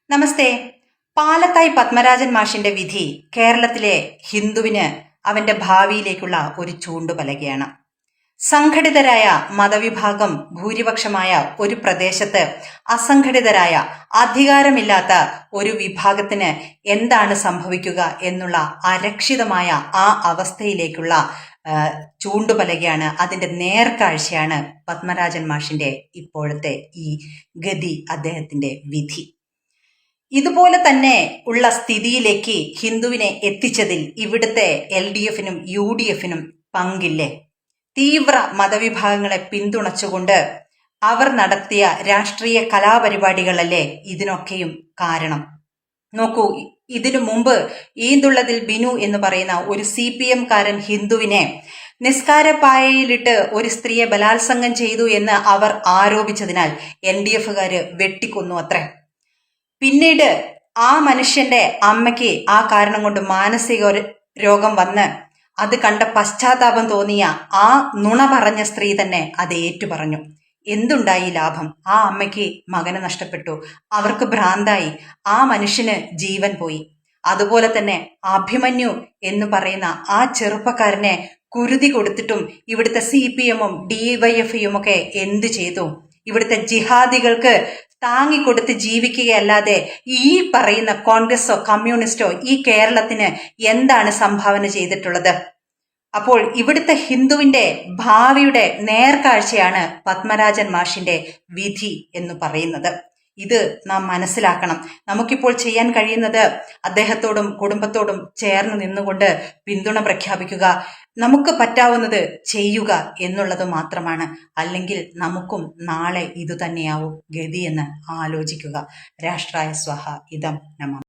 നമസ്തേ. പാലത്തായി പത്മരാജൻ മാഷിന്റെ വിധി കേരളത്തിലെ ഹിന്ദുവിന് അവന്റെ ഭാവിയിലേക്കുള്ള ഒരു ചൂണ്ടുപലകയാണ്. സംഘടിതരായ മതവിഭാഗം ഭൂരിപക്ഷമായ ഒരു പ്രദേശത്ത് അസംഘടിതരായ അധികാരമില്ലാത്ത ഒരു വിഭാഗത്തിന് എന്താണ് സംഭവിക്കുക എന്നുള്ള അരക്ഷിതമായ ആ അവസ്ഥയിലേക്കുള്ള ചൂണ്ടുപലകയാണ്, അതിന്റെ നേർക്കാഴ്ചയാണ് പത്മരാജൻ മാഷിന്റെ ഇപ്പോഴത്തെ ഈ ഗതി, അദ്ദേഹത്തിന്റെ വിധി. ഇതുപോലെ തന്നെ ഉള്ള സ്ഥിതിയിലേക്ക് ഹിന്ദുവിനെ എത്തിച്ചതിൽ ഇവിടുത്തെ LDFനും UDFനും പങ്കില്ലേ? തീവ്ര മതവിഭാഗങ്ങളെ പിന്തുണച്ചുകൊണ്ട് അവർ നടത്തിയ രാഷ്ട്രീയ കലാപരിപാടികളല്ലേ ഇതിനൊക്കെയും കാരണം. നോക്കൂ, ഇതിനു മുമ്പ് ഈന്തുള്ളതിൽ ബിനു എന്ന് പറയുന്ന ഒരു CPM കാരൻ ഹിന്ദുവിനെ നിസ്കാരപ്പായയിലിട്ട് ഒരു സ്ത്രീയെ ബലാത്സംഗം ചെയ്തു എന്ന് അവർ ആരോപിച്ചതിനാൽ LDFകാര് വെട്ടിക്കൊന്നു അത്രേ. പിന്നീട് ആ മനുഷ്യന്റെ അമ്മയ്ക്ക് ആ കാരണം കൊണ്ട് മാനസിക രോഗം വന്ന് അത് കണ്ട പശ്ചാത്താപം തോന്നിയ ആ നുണ പറഞ്ഞ സ്ത്രീ തന്നെ അത് ഏറ്റുപറഞ്ഞു. എന്തുണ്ടായി ലാഭം? ആ അമ്മയ്ക്ക് മകനെ നഷ്ടപ്പെട്ടു, അവർക്ക് ഭ്രാന്തായി, ആ മനുഷ്യന് ജീവൻ പോയി. അതുപോലെ തന്നെ അഭിമന്യു എന്ന് പറയുന്ന ആ ചെറുപ്പക്കാരനെ കുരുതി കൊടുത്തിട്ടും ഇവിടുത്തെ CPMും DYFയും ഒക്കെ എന്തു ചെയ്തു? ഇവിടുത്തെ ജിഹാദികൾക്ക് താങ്ങിക്കൊടുത്ത് ജീവിക്കുകയല്ലാതെ ഈ പറയുന്ന കോൺഗ്രസോ കമ്മ്യൂണിസ്റ്റോ ഈ കേരളത്തിന് എന്താണ് സംഭാവന ചെയ്തിട്ടുള്ളത്? അപ്പോൾ ഇവിടുത്തെ ഹിന്ദുവിന്റെ ഭാവിയുടെ നേർക്കാഴ്ചയാണ് പത്മരാജൻ മാഷിന്റെ വിധി എന്ന് പറയുന്നത്. ഇത് നാം മനസ്സിലാക്കണം. നമുക്കിപ്പോൾ ചെയ്യാൻ കഴിയുന്നത് അദ്ദേഹത്തോടും കുടുംബത്തോടും ചേർന്ന് നിന്നുകൊണ്ട് പിന്തുണ പ്രഖ്യാപിക്കുക, നമുക്ക് പറ്റാവുന്നത് ചെയ്യുക എന്നുള്ളത് മാത്രമാണ്. അല്ലെങ്കിൽ നമുക്കും നാളെ ഇതുതന്നെയാവും ഗതിയെന്ന് ആലോചിക്കുക. രാഷ്ട്രായ സ്വഹ ഇദം നമഃ.